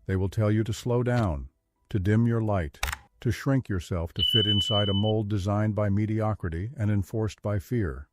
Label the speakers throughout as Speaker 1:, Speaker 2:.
Speaker 1: They will tell you to slow down, to dim your light, to shrink yourself to fit inside a mold designed by mediocrity and enforced by fear.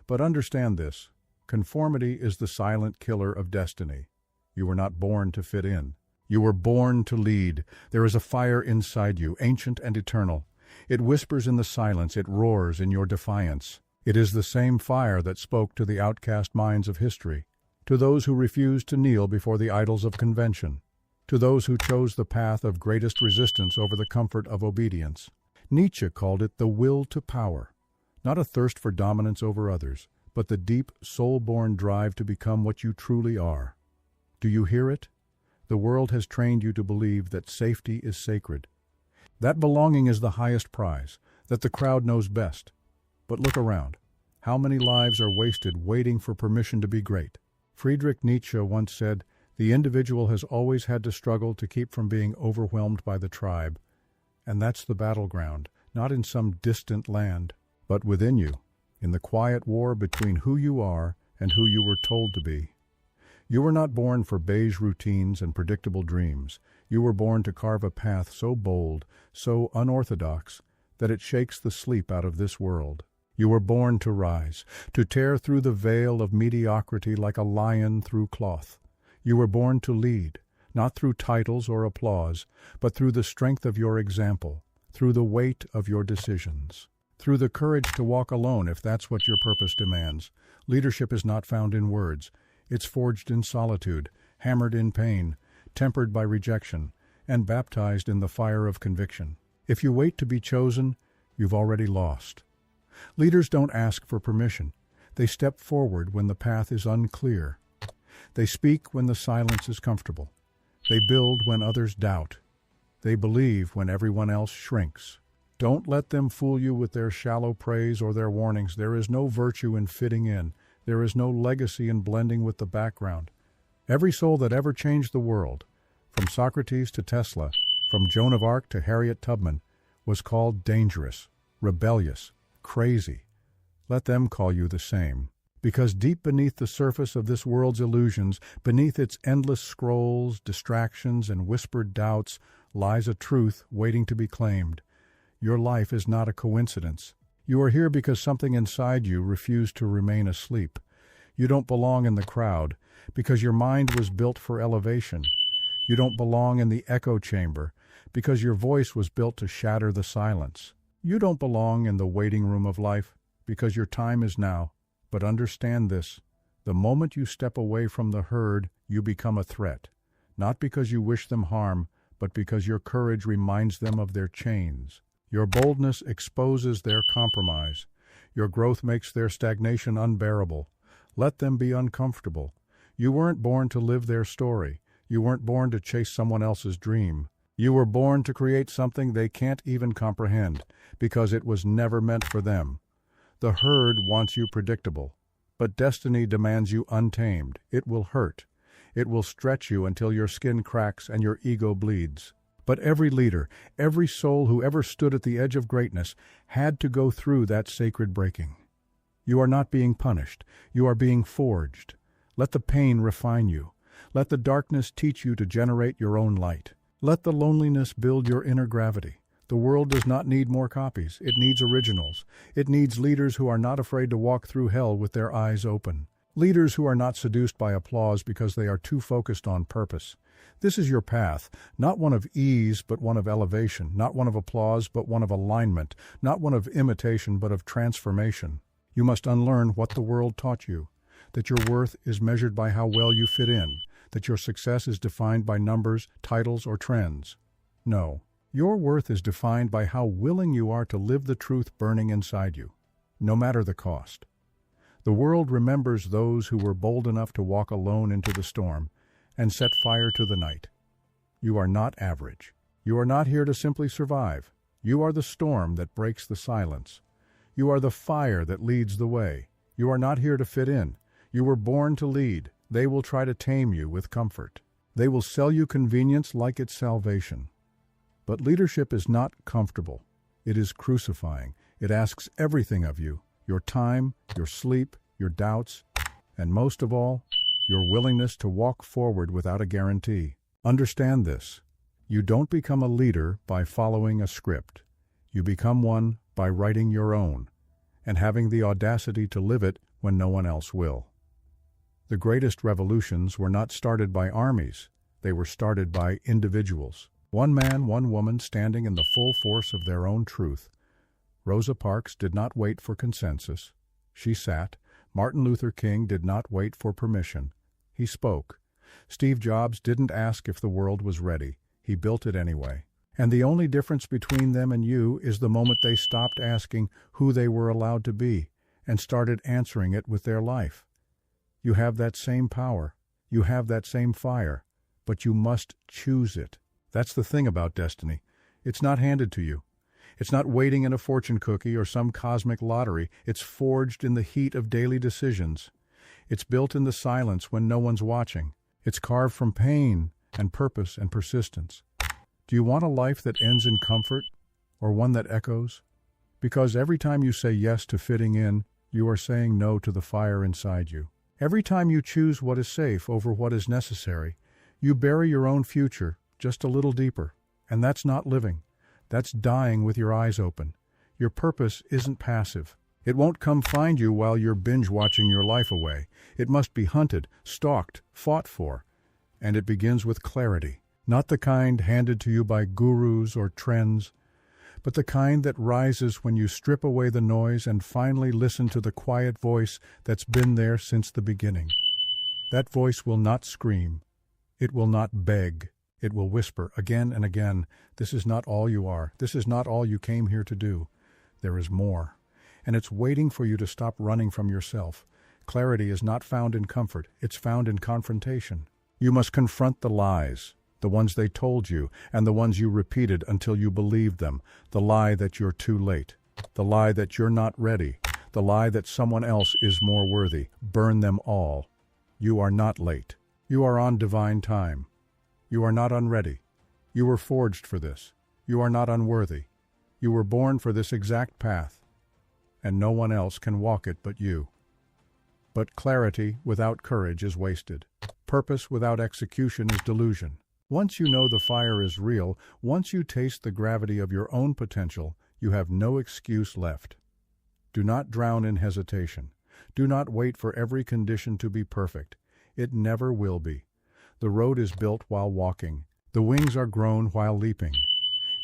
Speaker 1: But understand this: conformity is the silent killer of destiny. You were not born to fit in. You were born to lead. There is a fire inside you, ancient and eternal. It whispers in the silence, it roars in your defiance. It is the same fire that spoke to the outcast minds of history, to those who refused to kneel before the idols of convention, to those who chose the path of greatest resistance over the comfort of obedience. Nietzsche called it the will to power, not a thirst for dominance over others, but the deep, soul-born drive to become what you truly are. Do you hear it? The world has trained you to believe that safety is sacred, that belonging is the highest prize, that the crowd knows best. But look around. How many lives are wasted waiting for permission to be great? Friedrich Nietzsche once said, "The individual has always had to struggle to keep from being overwhelmed by the tribe." And that's the battleground, not in some distant land, but within you, in the quiet war between who you are and who you were told to be. You were not born for beige routines and predictable dreams. You were born to carve a path so bold, so unorthodox, that it shakes the sleep out of this world. You were born to rise, to tear through the veil of mediocrity like a lion through cloth. You were born to lead, not through titles or applause, but through the strength of your example, through the weight of your decisions, through the courage to walk alone if that's what your purpose demands. Leadership is not found in words. It's forged in solitude, hammered in pain, tempered by rejection, and baptized in the fire of conviction. If you wait to be chosen, you've already lost. Leaders don't ask for permission. They step forward when the path is unclear. They speak when the silence is comfortable. They build when others doubt. They believe when everyone else shrinks. Don't let them fool you with their shallow praise or their warnings. There is no virtue in fitting in. There is no legacy in blending with the background. Every soul that ever changed the world, from Socrates to Tesla, from Joan of Arc to Harriet Tubman, was called dangerous, rebellious, crazy. Let them call you the same. Because deep beneath the surface of this world's illusions, beneath its endless scrolls, distractions, and whispered doubts, lies a truth waiting to be claimed. Your life is not a coincidence. You are here because something inside you refused to remain asleep. You don't belong in the crowd because your mind was built for elevation. You don't belong in the echo chamber because your voice was built to shatter the silence. You don't belong in the waiting room of life because your time is now. But understand this: the moment you step away from the herd, you become a threat, not because you wish them harm, but because your courage reminds them of their chains. Your boldness exposes their compromise. Your growth makes their stagnation unbearable. Let them be uncomfortable. You weren't born to live their story. You weren't born to chase someone else's dream. You were born to create something they can't even comprehend, because it was never meant for them. The herd wants you predictable, but destiny demands you untamed. It will hurt. It will stretch you until your skin cracks and your ego bleeds. But every leader, every soul who ever stood at the edge of greatness had to go through that sacred breaking. You are not being punished. You are being forged. Let the pain refine you. Let the darkness teach you to generate your own light. Let the loneliness build your inner gravity. The world does not need more copies. It needs originals. It needs leaders who are not afraid to walk through hell with their eyes open. Leaders who are not seduced by applause because they are too focused on purpose. This is your path, not one of ease, but one of elevation, not one of applause, but one of alignment, not one of imitation, but of transformation. You must unlearn what the world taught you, that your worth is measured by how well you fit in, that your success is defined by numbers, titles, or trends. No, your worth is defined by how willing you are to live the truth burning inside you, no matter the cost. The world remembers those who were bold enough to walk alone into the storm and set fire to the night. You are not average. You are not here to simply survive. You are the storm that breaks the silence. You are the fire that leads the way. You are not here to fit in. You were born to lead. They will try to tame you with comfort. They will sell you convenience like it's salvation. But leadership is not comfortable. It is crucifying. It asks everything of you: your time, your sleep, your doubts, and most of all, your willingness to walk forward without a guarantee. Understand this. You don't become a leader by following a script. You become one by writing your own, and having the audacity to live it when no one else will. The greatest revolutions were not started by armies. They were started by individuals. One man, one woman standing in the full force of their own truth. Rosa Parks did not wait for consensus. She sat. Martin Luther King did not wait for permission. He spoke. Steve Jobs didn't ask if the world was ready. He built it anyway. And the only difference between them and you is the moment they stopped asking who they were allowed to be and started answering it with their life. You have that same power. You have that same fire. But you must choose it. That's the thing about destiny. It's not handed to you. It's not waiting in a fortune cookie or some cosmic lottery. It's forged in the heat of daily decisions. It's built in the silence when no one's watching. It's carved from pain and purpose and persistence. Do you want a life that ends in comfort or one that echoes? Because every time you say yes to fitting in, you are saying no to the fire inside you. Every time you choose what is safe over what is necessary, you bury your own future just a little deeper. And that's not living. That's dying with your eyes open. Your purpose isn't passive. It won't come find you while you're binge-watching your life away. It must be hunted, stalked, fought for. And it begins with clarity. Not the kind handed to you by gurus or trends, but the kind that rises when you strip away the noise and finally listen to the quiet voice that's been there since the beginning. That voice will not scream. It will not beg. It will whisper again and again, "This is not all you are. This is not all you came here to do. There is more." And it's waiting for you to stop running from yourself. Clarity is not found in comfort. It's found in confrontation. You must confront the lies, the ones they told you, and the ones you repeated until you believed them. The lie that you're too late. The lie that you're not ready. The lie that someone else is more worthy. Burn them all. You are not late. You are on divine time. You are not unready. You were forged for this. You are not unworthy. You were born for this exact path, and no one else can walk it but you. But clarity without courage is wasted. Purpose without execution is delusion. Once you know the fire is real, once you taste the gravity of your own potential, you have no excuse left. Do not drown in hesitation. Do not wait for every condition to be perfect. It never will be. The road is built while walking. The wings are grown while leaping.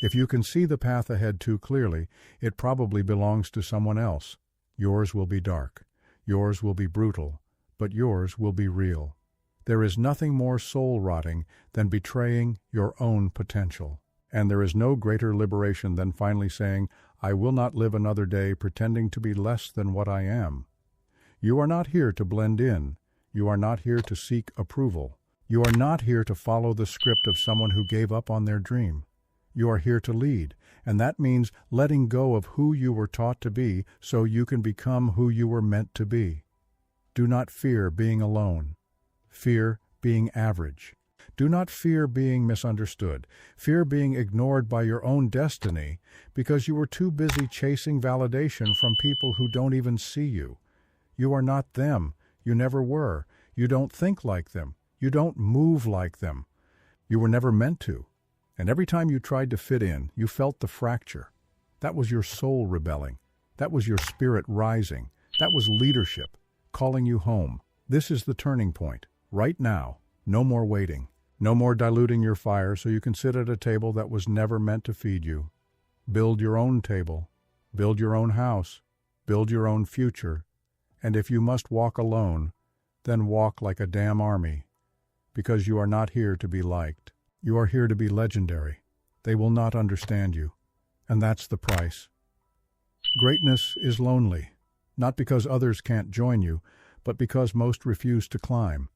Speaker 1: If you can see the path ahead too clearly, it probably belongs to someone else. Yours will be dark. Yours will be brutal. But yours will be real. There is nothing more soul-rotting than betraying your own potential. And there is no greater liberation than finally saying, "I will not live another day pretending to be less than what I am." You are not here to blend in. You are not here to seek approval. You are not here to follow the script of someone who gave up on their dream. You are here to lead, and that means letting go of who you were taught to be so you can become who you were meant to be. Do not fear being alone. Fear being average. Do not fear being misunderstood. Fear being ignored by your own destiny because you were too busy chasing validation from people who don't even see you. You are not them. You never were. You don't think like them. You don't move like them. You were never meant to. And every time you tried to fit in, you felt the fracture. That was your soul rebelling. That was your spirit rising. That was leadership calling you home. This is the turning point. Right now. No more waiting. No more diluting your fire so you can sit at a table that was never meant to feed you. Build your own table. Build your own house. Build your own future. And if you must walk alone, then walk like a damn army. Because you are not here to be liked. You are here to be legendary. They will not understand you. And that's the price. Greatness is lonely. Not because others can't join you, but because most refuse to climb.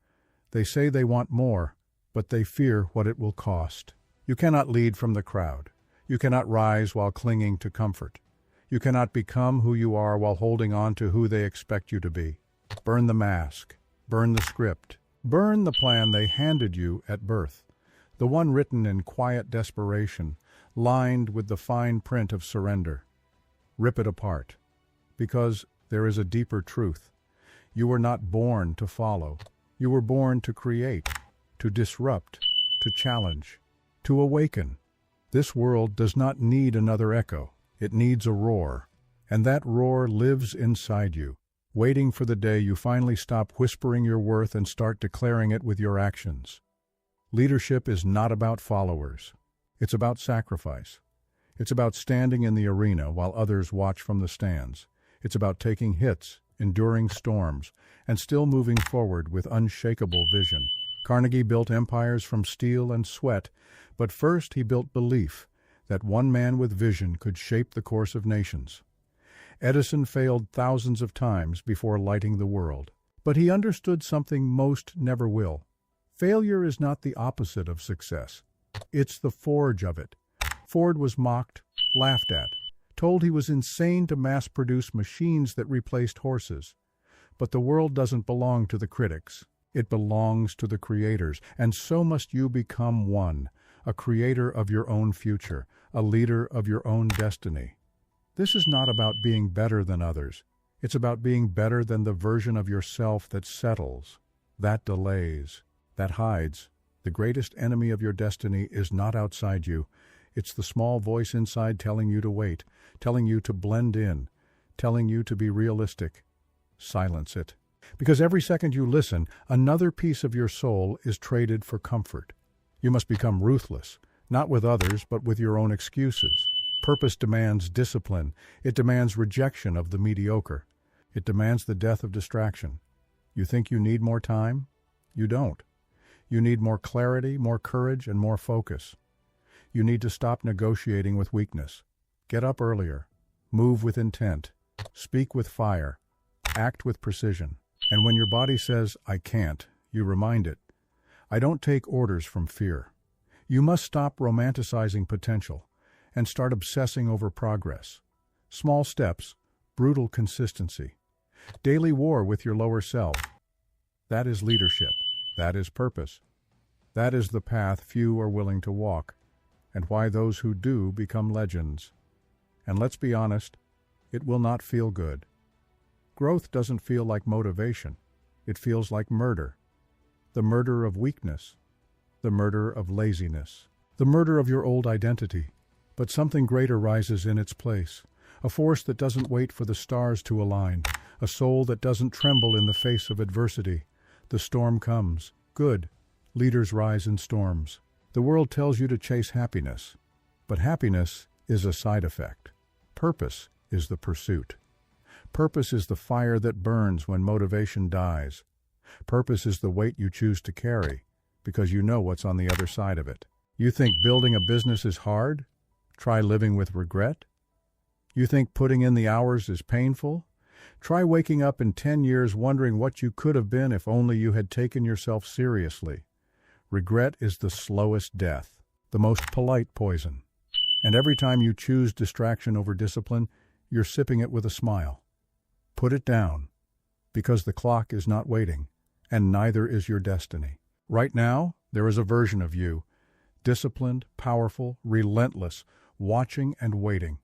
Speaker 1: They say they want more, but they fear what it will cost. You cannot lead from the crowd. You cannot rise while clinging to comfort. You cannot become who you are while holding on to who they expect you to be. Burn the mask. Burn the script. Burn the plan they handed you at birth. The one written in quiet desperation, lined with the fine print of surrender. Rip it apart. Because there is a deeper truth. You were not born to follow. You were born to create, to disrupt, to challenge, to awaken. This world does not need another echo. It needs a roar. And that roar lives inside you, waiting for the day you finally stop whispering your worth and start declaring it with your actions. Leadership is not about followers. It's about sacrifice. It's about standing in the arena while others watch from the stands. It's about taking hits, enduring storms, and still moving forward with unshakable vision. Carnegie built empires from steel and sweat, but first he built belief that one man with vision could shape the course of nations. Edison failed thousands of times before lighting the world, but he understood something most never will. Failure is not the opposite of success. It's the forge of it. Ford was mocked, laughed at, told he was insane to mass-produce machines that replaced horses. But the world doesn't belong to the critics. It belongs to the creators, and so must you become one, a creator of your own future, a leader of your own destiny. This is not about being better than others. It's about being better than the version of yourself that settles, that delays, that hides. The greatest enemy of your destiny is not outside you. It's the small voice inside telling you to wait, telling you to blend in, telling you to be realistic. Silence it. Because every second you listen, another piece of your soul is traded for comfort. You must become ruthless, not with others, but with your own excuses. Purpose demands discipline. It demands rejection of the mediocre. It demands the death of distraction. You think you need more time? You don't. You need more clarity, more courage, and more focus. You need to stop negotiating with weakness. Get up earlier. Move with intent. Speak with fire. Act with precision. And when your body says, "I can't," you remind it, "I don't take orders from fear." You must stop romanticizing potential and start obsessing over progress. Small steps, brutal consistency. Daily war with your lower self. That is leadership. That is purpose. That is the path few are willing to walk, and why those who do become legends. And let's be honest, it will not feel good. Growth doesn't feel like motivation. It feels like murder. The murder of weakness. The murder of laziness. The murder of your old identity. But something greater rises in its place. A force that doesn't wait for the stars to align. A soul that doesn't tremble in the face of adversity. The storm comes. Good. Leaders rise in storms. The world tells you to chase happiness. But happiness is a side effect. Purpose is the pursuit. Purpose is the fire that burns when motivation dies. Purpose is the weight you choose to carry, because you know what's on the other side of it. You think building a business is hard? Try living with regret. You think putting in the hours is painful? Try waking up in 10 years wondering what you could have been if only you had taken yourself seriously. Regret is the slowest death, the most polite poison. And every time you choose distraction over discipline, you're sipping it with a smile. Put it down, because the clock is not waiting, and neither is your destiny. Right now, there is a version of you, disciplined, powerful, relentless, watching and waiting.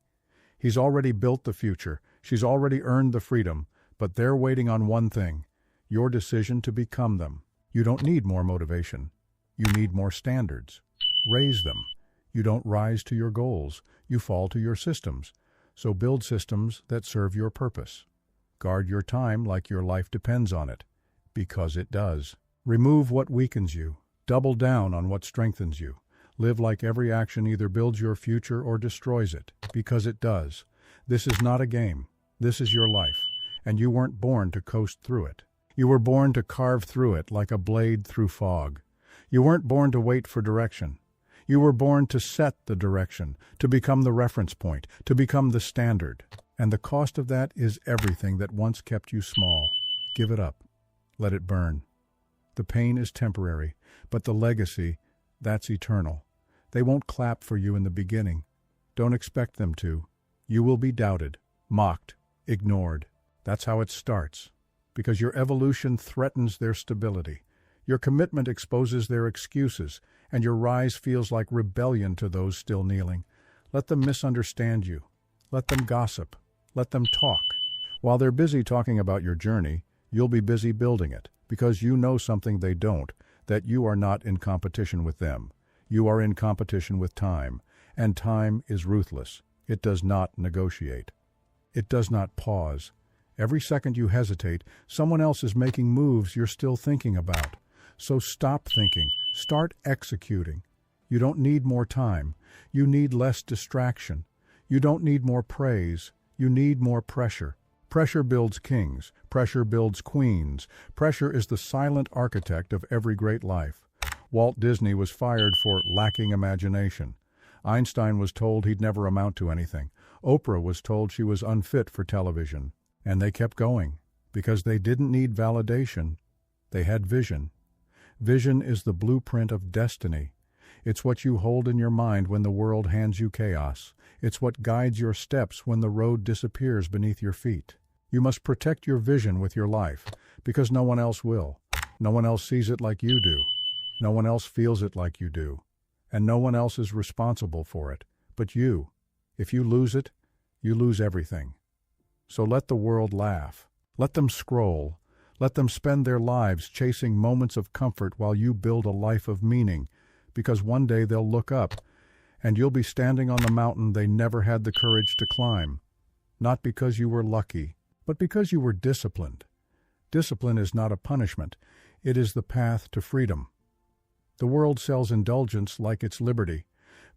Speaker 1: He's already built the future. She's already earned the freedom, but they're waiting on one thing, your decision to become them. You don't need more motivation. You need more standards. Raise them. You don't rise to your goals. You fall to your systems. So build systems that serve your purpose. Guard your time like your life depends on it, because it does. Remove what weakens you. Double down on what strengthens you. Live like every action either builds your future or destroys it, because it does. This is not a game. This is your life, and you weren't born to coast through it. You were born to carve through it like a blade through fog. You weren't born to wait for direction. You were born to set the direction, to become the reference point, to become the standard. And the cost of that is everything that once kept you small. Give it up. Let it burn. The pain is temporary, but the legacy, that's eternal. They won't clap for you in the beginning. Don't expect them to. You will be doubted, mocked, ignored. That's how it starts. Because your evolution threatens their stability. Your commitment exposes their excuses, and your rise feels like rebellion to those still kneeling. Let them misunderstand you. Let them gossip. Let them talk. While they're busy talking about your journey, you'll be busy building it, because you know something they don't, that you are not in competition with them. You are in competition with time, and time is ruthless. It does not negotiate. It does not pause. Every second you hesitate, someone else is making moves you're still thinking about. So stop thinking. Start executing. You don't need more time. You need less distraction. You don't need more praise. You need more pressure. Pressure builds kings. Pressure builds queens. Pressure is the silent architect of every great life. Walt Disney was fired for lacking imagination. Einstein was told he'd never amount to anything. Oprah was told she was unfit for television. And they kept going, because they didn't need validation. They had vision. Vision is the blueprint of destiny. It's what you hold in your mind when the world hands you chaos. It's what guides your steps when the road disappears beneath your feet. You must protect your vision with your life, because no one else will. No one else sees it like you do. No one else feels it like you do. And no one else is responsible for it, but you. If you lose it, you lose everything. So let the world laugh. Let them scroll. Let them spend their lives chasing moments of comfort while you build a life of meaning, because one day they'll look up, and you'll be standing on the mountain they never had the courage to climb. Not because you were lucky, but because you were disciplined. Discipline is not a punishment. It is the path to freedom. The world sells indulgence like it's liberty,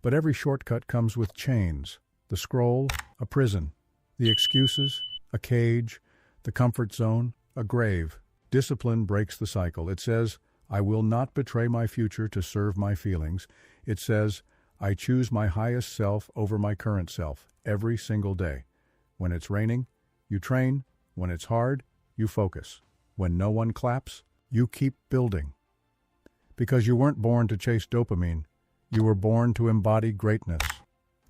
Speaker 1: but every shortcut comes with chains. The scroll, a prison. The excuses, a cage. The comfort zone, a grave. Discipline breaks the cycle. It says, I will not betray my future to serve my feelings. It says, I choose my highest self over my current self every single day. When it's raining, you train. When it's hard, you focus. When no one claps, you keep building. Because you weren't born to chase dopamine. You were born to embody greatness.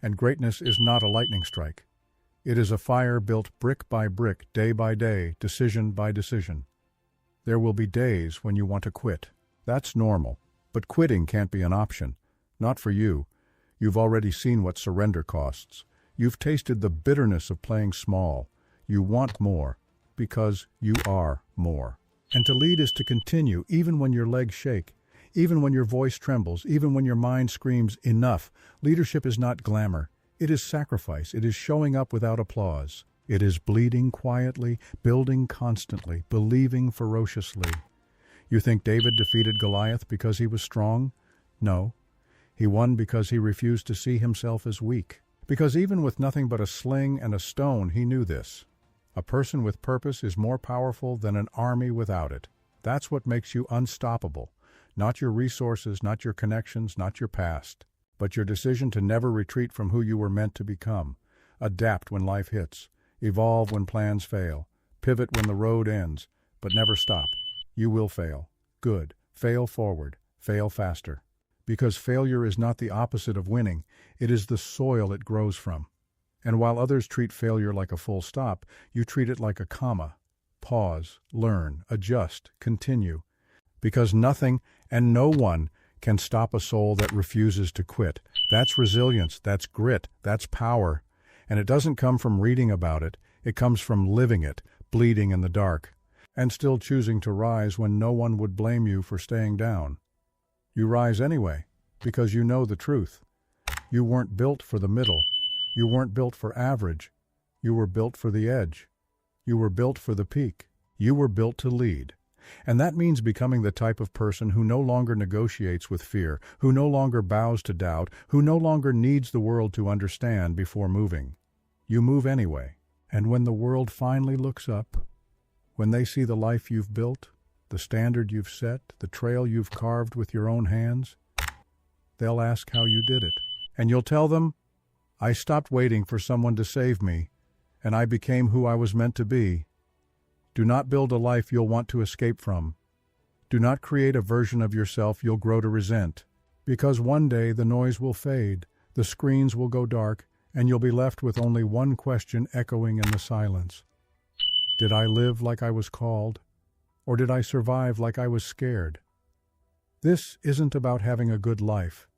Speaker 1: And greatness is not a lightning strike. It is a fire built brick by brick, day by day, decision by decision. There will be days when you want to quit. That's normal. But quitting can't be an option. Not for you. You've already seen what surrender costs. You've tasted the bitterness of playing small. You want more, because you are more. And to lead is to continue, even when your legs shake, even when your voice trembles, even when your mind screams, enough. Leadership is not glamour. It is sacrifice. It is showing up without applause. It is bleeding quietly, building constantly, believing ferociously. You think David defeated Goliath because he was strong? No. He won because he refused to see himself as weak. Because even with nothing but a sling and a stone, he knew this. A person with purpose is more powerful than an army without it. That's what makes you unstoppable. Not your resources, not your connections, not your past, but your decision to never retreat from who you were meant to become. Adapt when life hits. Evolve when plans fail. Pivot when the road ends, but never stop. You will fail. Good. Fail forward. Fail faster. Because failure is not the opposite of winning. It is the soil it grows from. And while others treat failure like a full stop, you treat it like a comma. Pause, learn, adjust, continue. Because nothing and no one can stop a soul that refuses to quit. That's resilience, that's grit, that's power. And it doesn't come from reading about it. It comes from living it, bleeding in the dark, and still choosing to rise when no one would blame you for staying down. You rise anyway, because you know the truth. You weren't built for the middle. You weren't built for average. You were built for the edge. You were built for the peak. You were built to lead. And that means becoming the type of person who no longer negotiates with fear, who no longer bows to doubt, who no longer needs the world to understand before moving. You move anyway. And when the world finally looks up, when they see the life you've built, the standard you've set, the trail you've carved with your own hands, they'll ask how you did it. And you'll tell them, I stopped waiting for someone to save me, and I became who I was meant to be. Do not build a life you'll want to escape from. Do not create a version of yourself you'll grow to resent. Because one day the noise will fade, the screens will go dark, and you'll be left with only one question echoing in the silence. Did I live like I was called? Or did I survive like I was scared? This isn't about having a good life.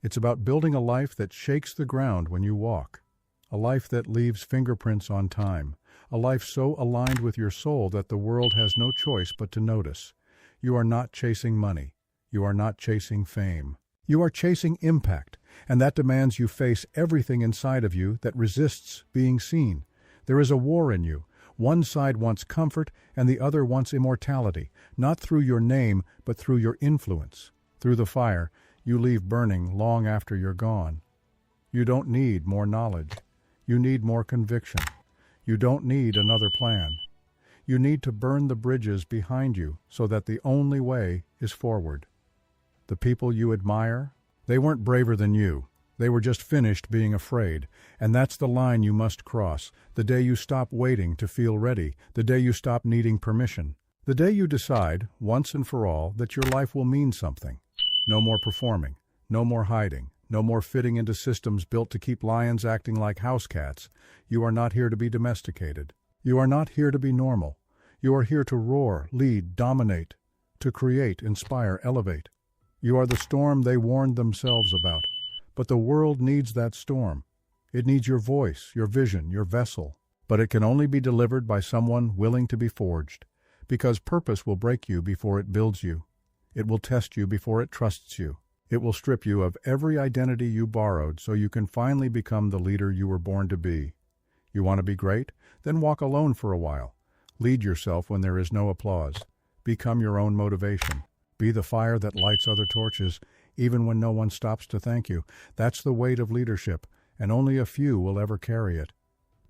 Speaker 1: It's about building a life that shakes the ground when you walk. A life that leaves fingerprints on time. A life so aligned with your soul that the world has no choice but to notice. You are not chasing money. You are not chasing fame. You are chasing impact, and that demands you face everything inside of you that resists being seen. There is a war in you. One side wants comfort, and the other wants immortality, not through your name, but through your influence. Through the fire, you leave burning long after you're gone. You don't need more knowledge. You need more conviction. You don't need another plan. You need to burn the bridges behind you so that the only way is forward. The people you admire, they weren't braver than you. They were just finished being afraid, and that's the line you must cross, the day you stop waiting to feel ready, the day you stop needing permission, the day you decide, once and for all, that your life will mean something. No more performing, no more hiding, no more fitting into systems built to keep lions acting like house cats. You are not here to be domesticated. You are not here to be normal. You are here to roar, lead, dominate, to create, inspire, elevate. You are the storm they warned themselves about. But the world needs that storm. It needs your voice, your vision, your vessel. But it can only be delivered by someone willing to be forged, because purpose will break you before it builds you. It will test you before it trusts you. It will strip you of every identity you borrowed so you can finally become the leader you were born to be. You want to be great? Then walk alone for a while. Lead yourself when there is no applause. Become your own motivation. Be the fire that lights other torches, even when no one stops to thank you. That's the weight of leadership, and only a few will ever carry it.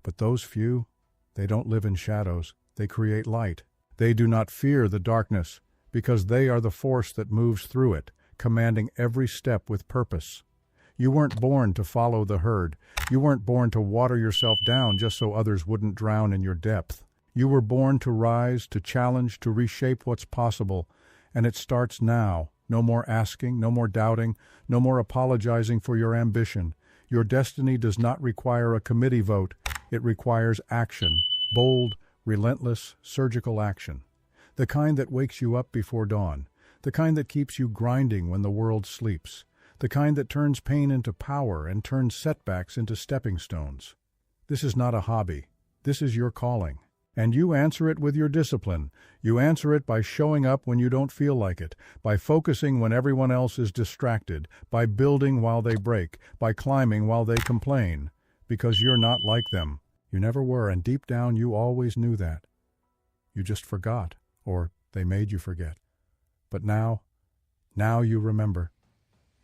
Speaker 1: But those few, they don't live in shadows. They create light. They do not fear the darkness, because they are the force that moves through it, commanding every step with purpose. You weren't born to follow the herd. You weren't born to water yourself down just so others wouldn't drown in your depth. You were born to rise, to challenge, to reshape what's possible, and it starts now. No more asking, no more doubting, no more apologizing for your ambition. Your destiny does not require a committee vote. It requires action, bold, relentless, surgical action. The kind that wakes you up before dawn. The kind that keeps you grinding when the world sleeps. The kind that turns pain into power and turns setbacks into stepping stones. This is not a hobby. This is your calling. And you answer it with your discipline. You answer it by showing up when you don't feel like it, by focusing when everyone else is distracted, by building while they break, by climbing while they complain. Because you're not like them. You never were, and deep down you always knew that. You just forgot, or they made you forget. But now you remember.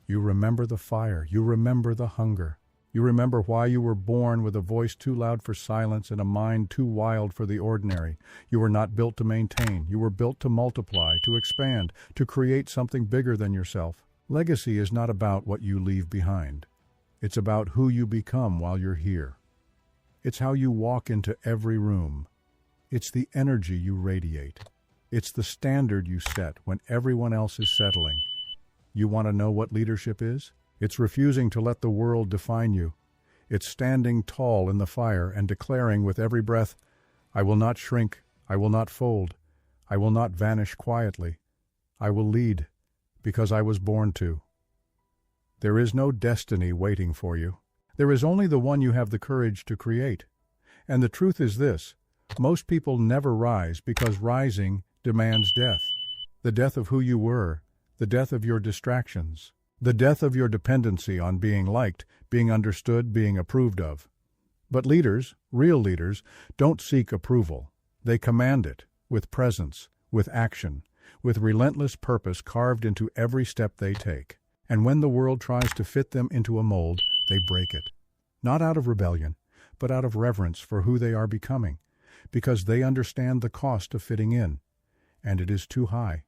Speaker 1: You remember the fire. You remember the hunger. You remember why you were born with a voice too loud for silence and a mind too wild for the ordinary. You were not built to maintain. You were built to multiply, to expand, to create something bigger than yourself. Legacy is not about what you leave behind. It's about who you become while you're here. It's how you walk into every room. It's the energy you radiate. It's the standard you set when everyone else is settling. You want to know what leadership is? It's refusing to let the world define you. It's standing tall in the fire and declaring with every breath, I will not shrink, I will not fold, I will not vanish quietly. I will lead, because I was born to. There is no destiny waiting for you. There is only the one you have the courage to create. And the truth is this, most people never rise because rising demands death. The death of who you were, the death of your distractions, the death of your dependency on being liked, being understood, being approved of. But leaders, real leaders, don't seek approval. They command it, with presence, with action, with relentless purpose carved into every step they take. And when the world tries to fit them into a mold, they break it. Not out of rebellion, but out of reverence for who they are becoming, because they understand the cost of fitting in, and it is too high.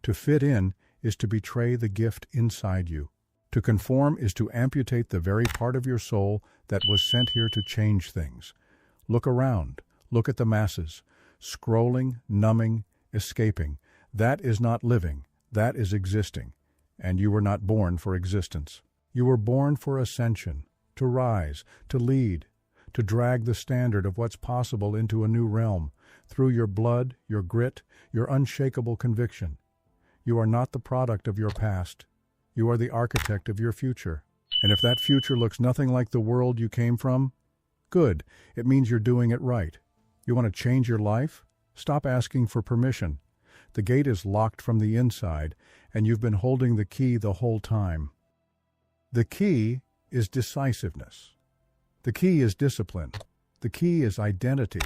Speaker 1: To fit in is to betray the gift inside you. To conform is to amputate the very part of your soul that was sent here to change things. Look around. Look at the masses. Scrolling, numbing, escaping. That is not living. That is existing. And you were not born for existence. You were born for ascension, to rise, to lead, to drag the standard of what's possible into a new realm, through your blood, your grit, your unshakable conviction. You are not the product of your past. You are the architect of your future. And if that future looks nothing like the world you came from, good, it means you're doing it right. You want to change your life? Stop asking for permission. The gate is locked from the inside, and you've been holding the key the whole time. The key is decisiveness. The key is discipline. The key is identity.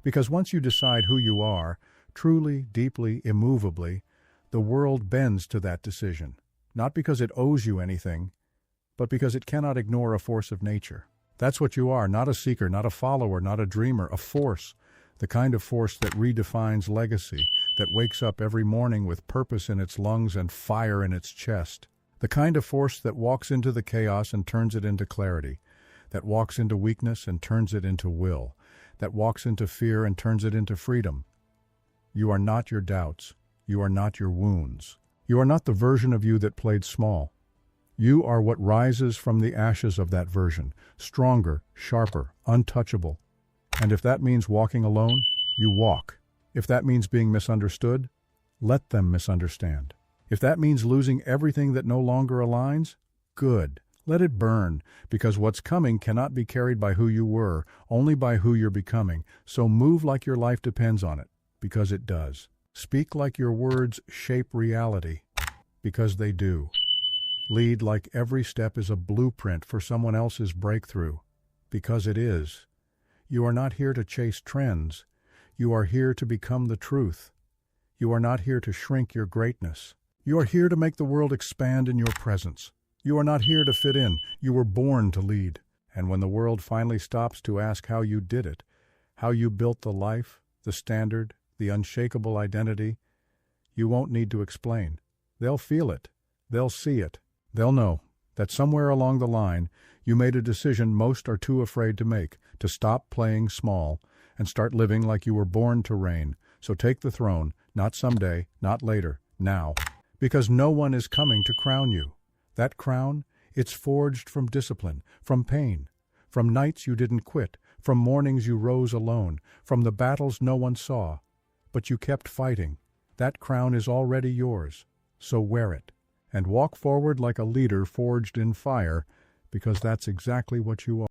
Speaker 1: Because once you decide who you are, truly, deeply, immovably, the world bends to that decision, not because it owes you anything, but because it cannot ignore a force of nature. That's what you are, not a seeker, not a follower, not a dreamer, a force, the kind of force that redefines legacy, that wakes up every morning with purpose in its lungs and fire in its chest. The kind of force that walks into the chaos and turns it into clarity, that walks into weakness and turns it into will, that walks into fear and turns it into freedom. You are not your doubts. You are not your wounds. You are not the version of you that played small. You are what rises from the ashes of that version, stronger, sharper, untouchable. And if that means walking alone, you walk. If that means being misunderstood, let them misunderstand. If that means losing everything that no longer aligns, good. Let it burn, because what's coming cannot be carried by who you were, only by who you're becoming. So move like your life depends on it, because it does. Speak like your words shape reality, because they do. Lead like every step is a blueprint for someone else's breakthrough, because it is. You are not here to chase trends. You are here to become the truth. You are not here to shrink your greatness. You are here to make the world expand in your presence. You are not here to fit in. You were born to lead. And when the world finally stops to ask how you did it, how you built the life, the standard, the unshakable identity, you won't need to explain. They'll feel it. They'll see it. They'll know that somewhere along the line, you made a decision most are too afraid to make, to stop playing small and start living like you were born to reign. So take the throne, not someday, not later, now. Because no one is coming to crown you. That crown, it's forged from discipline, from pain, from nights you didn't quit, from mornings you rose alone, from the battles no one saw, but you kept fighting. That crown is already yours, so wear it, and walk forward like a leader forged in fire, because that's exactly what you are.